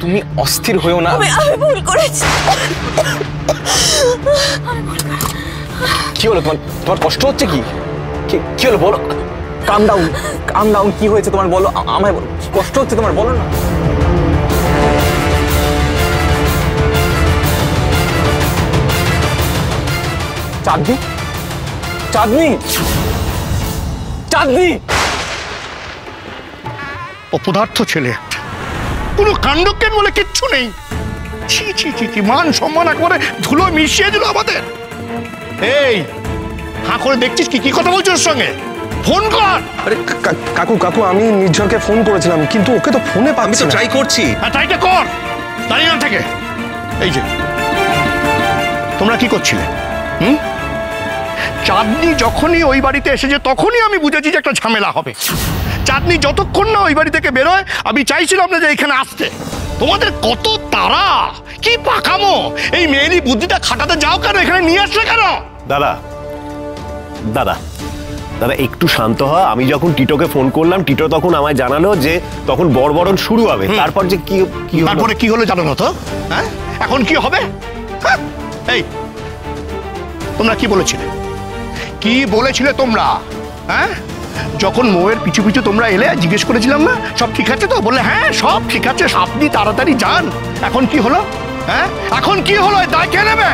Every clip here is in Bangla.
তুমি অস্থির হয়েও না। আমি ভুল করেছি। কি হলো তোমার? তোমার কষ্ট হচ্ছে কি? কি হলো বলো? কাম ডাউন, কাম ডাউন। কি হয়েছে তোমার বলো আমায়। কষ্ট হচ্ছে তোমার বলো না। চাঁদনি, চাঁদনি, চাঁদনি। অপদার্থ ছেলে, কোনো কাণ্ডজ্ঞান বলে কিচ্ছু নেই। ছি ছি ছি ছি, মান সম্মান একবারে ধুলো মিশিয়ে দিল আমাদের। এই হাঁ করে দেখছিস কি কি কথা বলছিস ওর সঙ্গে? ফোন কর। আরে কাকু কাকু, আমি নির্ঝরকে ফোন করেছিলাম কিন্তু ওকে তো ফোনে পাচ্ছি না। ট্রাই করছি। হ্যাঁ ট্রাইটা কর, দাঁড়িয়ে না থেকে। এই যে তোমরা কি করছিলে? চাঁদনি যখনই ওই বাড়িতে এসেছে তখনই আমি বুঝেছি যে একটা ঝামেলা হবে। চাঁদনি যতক্ষণ না ওই বাড়ি থেকে বেরোয় আমি চাইছিলাম না যে এখানে আসতে। তোমাদের কত তাড়া, কি পাকামো! এই মেয়েরই বুদ্ধিটা খাটাতে যাও কেন? এখানে নিয়ে আসলে কেন? দাদা দাদা দাদা একটু শান্ত হ। আমি যখন টিটোকে ফোন করলাম, টিটো তখন আমায় জানালো যে তখন বড়বরণ শুরু হবে। তারপর যে কি কি তারপরে কি হলো জানো না তো? হ্যাঁ, এখন কি হবে? এই তোমরা কি বলেছিলে? কি বলেছিলে তোমরা? হ্যাঁ, যখন মৌয়ের পিছু পিছু তোমরা এলে জিজ্ঞেস করেছিলাম না সব ঠিক আছে তো? বললে হ্যাঁ সব ঠিক আছে, আপনি তাড়াতাড়ি যান। এখন কি হলো? হ্যাঁ, এখন কি হলো? দায় কে নেবে?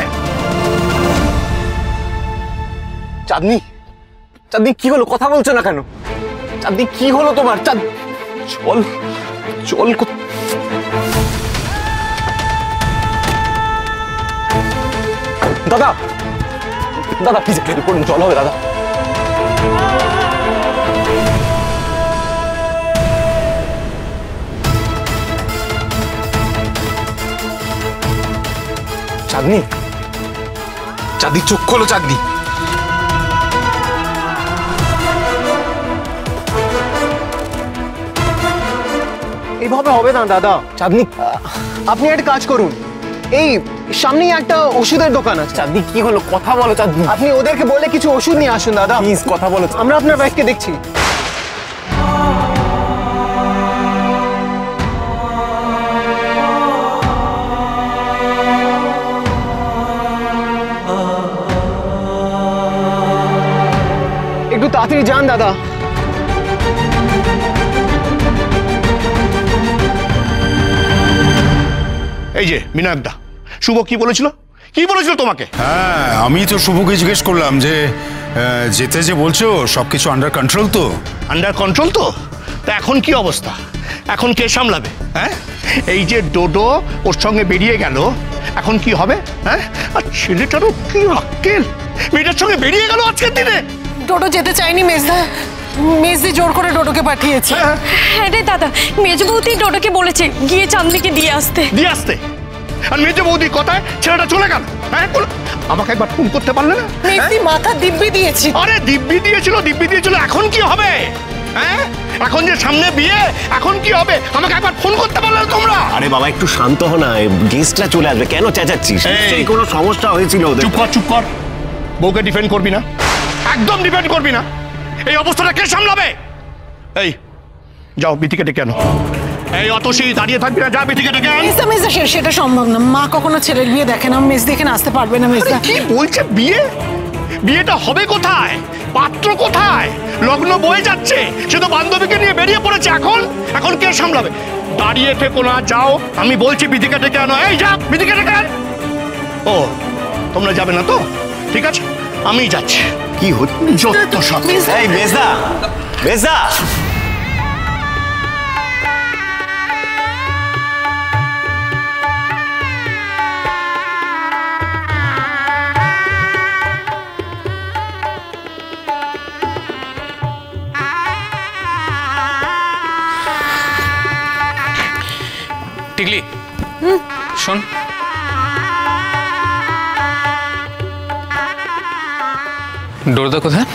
চাঁদনি, চাঁদনি কি হলো? কথা বলছো না কেন? চাঁদনি কি হলো তোমার? চল চল। দাদা দাদা প্লিজ একটু করুন, চল হবে দাদা। চাঁদনি, চাঁদনি চোখ খোলো। চাঁদনি, এইভাবে হবে না দাদা। চাঁদনি আপনি একটা কাজ করুন, এই সামনেই একটা ওষুধের দোকান আছে। চাঁদনি কি হলো? কথা বলো চাঁদনি। আপনি ওদেরকে বলে কিছু ওষুধ নিয়ে আসুন দাদা। প্লিজ কথা বলো। আমরা আপনার বাইককে দেখছি। একটু তাড়াতাড়ি যান দাদা। এই যে বিনায়কদা, শুভ কি বলেছিল? কি বলেছিল তোমাকে? হ্যাঁ, আমি তো শুভকে জিজ্ঞেস করলাম যে যেতে যে বলছো সবকিছু আন্ডার কন্ট্রোল তো? আন্ডার কন্ট্রোল তো? তা এখন কি অবস্থা? এখন কে সামলাবে? হ্যাঁ, এই যে ডোডো ওর সঙ্গে বেরিয়ে গেল, এখন কি হবে? হ্যাঁ, আর ছেলেটারও কি আক্কেল, মেয়েটার সঙ্গে বেরিয়ে গেল আজকের দিনে। ডোডো যেতে চাইনি মেজদা, মেজদি জোর করে ডোডোকে পাঠিয়েছে। হ্যাঁ রে দাদা, মেজ বৌদি ডোডোকে বলেছে গিয়ে চাঁদনিকে দিয়ে আসতে। আর মেজ বৌদির কথায় ছেলেটা চলে গেল। হ্যাঁ, আমাকে একবার ফোন করতে পারলে না? মেজদি মাথা দিব্যি দিয়েছি। আরে দিব্যি দিয়েছিল। এখন কি হবে? হ্যাঁ, এখন যে সামনে বিয়ে, এখন কি হবে? আমাকে একবার ফোন করতে পারলে না তোমরা? আরে বাবা একটু শান্ত হ না, গেস্টরা চলে আসবে, কেন চেঁচাচ্ছিস? সেই কোনো সমস্যা হয়েছিল ওদের। চুপ কর। বউকে ডিফেন্ড করবি না, একদম ডিফেন্ড করবি না। এই অবস্থাটা কে সামলাবে? এই যাও, বিটিকে ডেকে আনো। এই অতসী দাঁড়িয়ে থাকবি না, যা বিটিকে ডেকে আন। মেজদা সেটা সম্ভব না, মা কখনো ছেলের বিয়ে দেখে না, মেজদি এখানে আসতে পারবে না। মেজদা কি বলছে? বিয়েটা হবে কোথায়? পাত্র কোথায়? লগ্ন বয়ে যাচ্ছে, সে তো বান্ধবীকে নিয়ে বেরিয়ে পড়েছে। এখন কে সামলাবে? দাঁড়িয়ে থেকো না, যাও। আমি বলছি বিটিকে ডেকে আনো। এই যা, বিটিকে ডেকে আন। ও, তোমরা যাবে না তো? ঠিক আছে, আমি যাচ্ছি। কি হচ্ছে? যত সব। এই মেজদা, মেজদা টিকলি, শোন, ডোরদা কোথায়?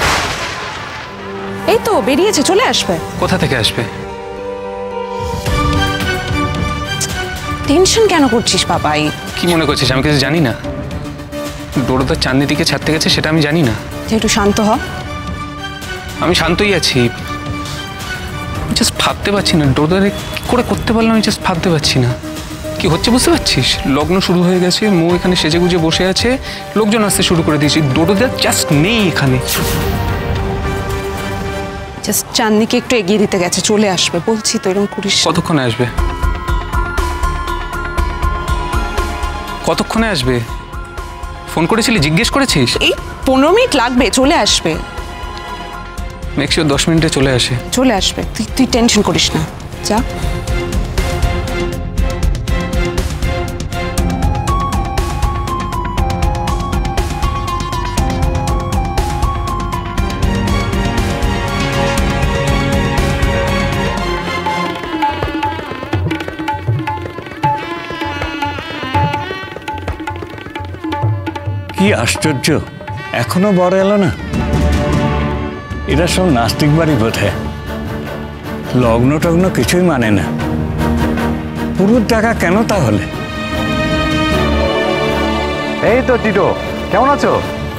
এই তো বেরিয়েছে, চলে আসবে। কোথা থেকে আসবে? টেনশন কেন করছিস বাবাই? কি মনে করছিস আমি কিছু জানি না? ডোরদা চাঁদনি দিকে ছাড়তে গেছে সেটা আমি জানি না। একটু শান্ত হ। আমি শান্তই আছি, জাস্ট ভাবতে পারছি না ডোরদারে কি করে করতে পারলাম, আমি জাস্ট ভাবতে পারছি না। কি হচ্ছে বুঝতে পারছিস? লগ্ন শুরু হয়ে গেছে, মৌ এখানে সেজে গুজে বসে আছে, লোকজন আসতে শুরু করে দিয়েছে, ডোডোদা জাস্ট নেই এখানে। জাস্ট চাঁদনিকে একটু এগিয়ে দিতে গেছে, চলে আসবে বলছি তো, এরকম করিস। কতক্ষণে আসবে? কতক্ষণে আসবে? ফোন করেছিলি, জিজ্ঞেস করেছিস? এই 15 মিনিট লাগবে, চলে আসবে। মেক শিওর 10 মিনিটে চলে আসে। চলে আসবে, তুই টেনশন করিস না, যা। কি আশ্চর্য, এখনো বড় এলো না। এরা সব নাস্তিক বাড়ি বোধহয়, লগ্ন টগ্ন কিছুই মানে না। পুরুষ টাকা কেন তাহলে? এই তো টিটো, কেমন আছো?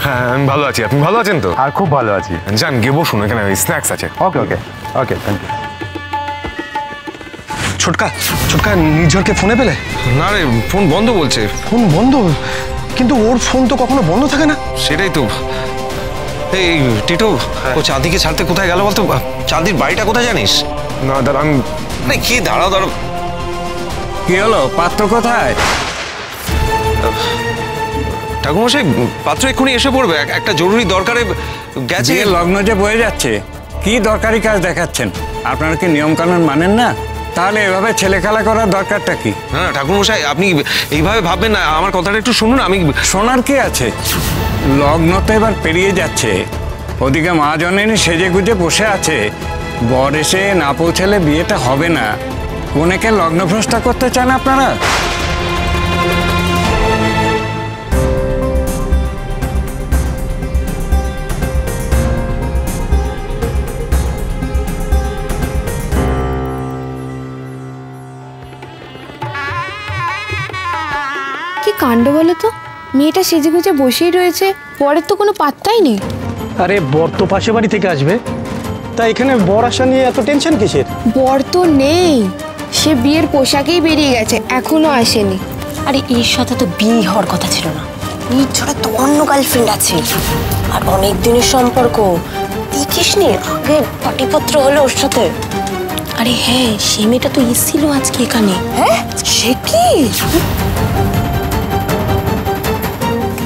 হ্যাঁ আমি ভালো আছি, আপনি ভালো আছেন তো? আর খুব ভালো আছি। যান গিয়ে বসুন, এখানে স্ন্যাক্স আছে। ওকে ওকে ওকে, থ্যাংক ইউ। ছোটকা ছোটকা নির্ঝরকে ফোনে পেলে? না রে, ফোন বন্ধ বলছে। ফোন বন্ধ? কিন্তু ওর ফোন তো কখনো বন্ধ থাকে না। সেটাই তো। এই টিটো, ও চাঁদিকে ছাড়তে কোথায় গেল বলতো? চাঁদির বাড়িটা কোথায় জানিস? না দাঁড়া, আমি কি দাঁড়াও দাঁড়াও। কি হলো, পাত্র কোথায়? ঠাকুরমশাই, পাত্র এক্ষুনি এসে পড়বে, একটা জরুরি দরকারে গেছে। লগ্ন যে বয়ে যাচ্ছে, কি দরকারি কাজ দেখাচ্ছেন? আপনারা কি নিয়ম কানুন মানেন না? তাহলে এভাবে ছেলে খেলা করার দরকারটা কি? না না ঠাকুরমশাই, আপনি এইভাবে ভাববেন না, আমার কথাটা একটু শুনুন। আমি শোনার কি আছে? লগ্ন তো এবার পেরিয়ে যাচ্ছে, ওদিকে মহাজনেরই সেজে গুজে বসে আছে, বর এসে না পৌঁছালে বিয়েটা হবে না। কনেকে লগ্নভ্রষ্টা করতে চান আপনারা? কি কাণ্ড বলো তো, মেয়েটা সেজে গুজে বসেই রয়েছে, বরের তো কোনো পাত্তাই নেই। আরে বর তো পাশে বাড়ি থেকে আসবে, তাই এখানে বর আসা নিয়ে এত টেনশন কিসের? বর তো নেই, সে বিয়ের পোশাকেই বেরিয়ে গেছে, এখনো আসেনি। আরে এর সাথে তো বিয়ে হওয়ার কথা ছিল না, নির্ঝরে তো অন্য গার্লফ্রেন্ড আছে, আর অনেক দিনের সম্পর্ক। দেখিস নি আগে পাটিপত্র হলো ওর সাথে। আরে হ্যাঁ, সে মেয়েটা তো এসেছিল আজকে এখানে। হ্যাঁ, সে কি?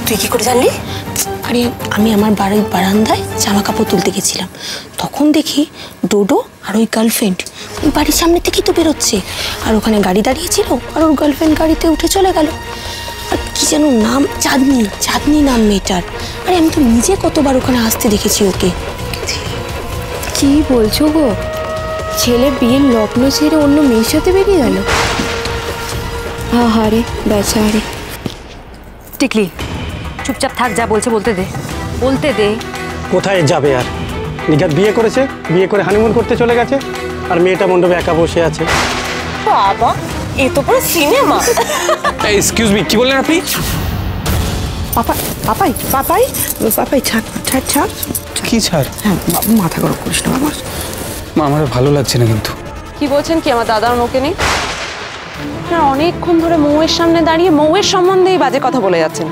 তুই কি করে জানলি? আরে আমি আমার বাড়ির বারান্দায় জামা কাপড় তুলতে গেছিলাম, তখন দেখি ডোডো আর ওই গার্লফ্রেন্ড ওই বাড়ির সামনে থেকেই তো বেরোচ্ছে, আর ওখানে গাড়ি দাঁড়িয়েছিল, আর ওর গার্লফ্রেন্ড গাড়িতে উঠে চলে গেল। আর কি যেন নাম, চাঁদনি, চাঁদনি নাম মেয়েটার। আরে আমি তো নিজে কতবার ওখানে আসতে দেখেছি ওকে। কি বলছো গো, ছেলে বিয়ের লগ্ন ছেড়ে অন্য মেয়ের সাথে বেরিয়ে গেল? আহারে বেচারে। টিকলি চুপচাপ থাক, যা বলছে বলতে দে, বলতে দে। কোথায় যাবে আর? নির্ঝর বিয়ে করেছে, বিয়ে করে হানিমুন করতে চলে গেছে, আর মেয়েটা মণ্ডপে একা বসে আছে। বাবা, এ তো পুরো সিনেমা। এক্সকিউজ মি, কি বললেন আপনি? পাপাই পাপাই পাপাই পাপাই, ছাড় ছাড় ছাড়। কি ছাড়? হ্যাঁ, মাথা গরম করিস না বাবা। মা, আমার ভালো লাগছে না কিন্তু। কি বলছেন কি আমার দাদার মুখে নেই? আপনারা অনেকক্ষণ ধরে মৌয়ের সামনে দাঁড়িয়ে মৌয়ের সম্বন্ধেই বাজে কথা বলে যাচ্ছেন।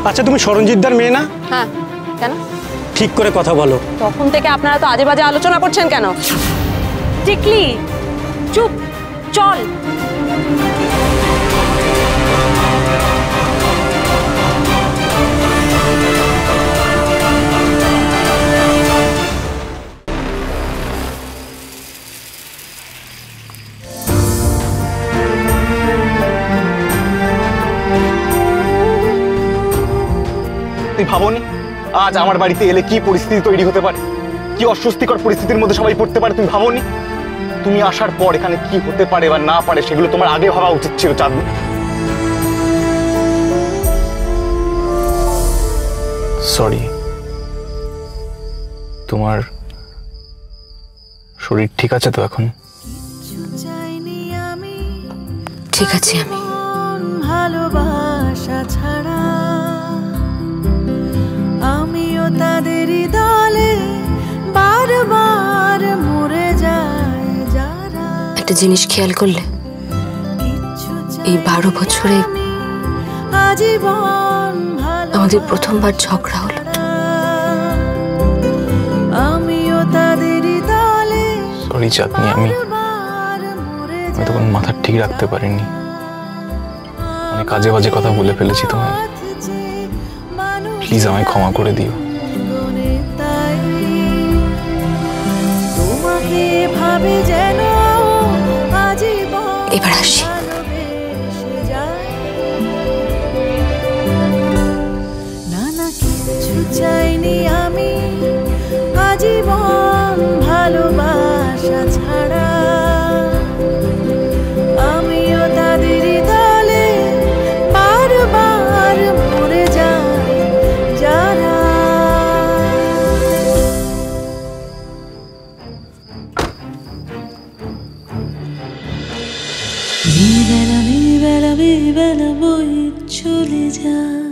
আচ্ছা, তুমি সরঞ্জিতদার মেয়ে না? হ্যাঁ, কেন? ঠিক করে কথা বলো। তখন থেকে আপনারা তো আজে বাজে আলোচনা করছেন কেন? টিকলি চুপ, চল। তুই ভাবোনি আজ আমার বাড়িতে এলে কি পরিস্থিতি তৈরি হতে পারে, কি অস্বস্তিকর পরিস্থিতির মধ্যে সবাই পড়তে পারে? তুমি ভাবোনি তুমি আসার পর এখানে কি হতে পারে বা না পারে, সেগুলো তোমার আগে ভাবা উচিত ছিল চাঁদনি। সরি, তোমার শরীর ঠিক আছে তো এখন? ঠিক আছে। আমি ভালোবাসা ছাড়া আমিও তাদেরই দলে বারবার মরে যায় যারা। একটা জিনিস খেয়াল করলে, এই 12 বছরে আজীবন আমাদের প্রথমবার ঝগড়া হলো। আমিও তাদেরই দলে। সরি চাঁদনি, আমি তখন মাথা ঠিক রাখতে পারিনি, অনেক কাজে বাজে কথা বলে ফেলেছি তোমায়। প্লিজ আমায় ক্ষমা করে দিও। তোমাকে ভাবে যেন আজীবন। এবার আসি। নানা কিছু চাইনি আমি আজীবন ভালোবাসা ছাড়া। আমিও তাদেরই দলে বারবার মরে যাই যারা। বেলা বই চলে যায়।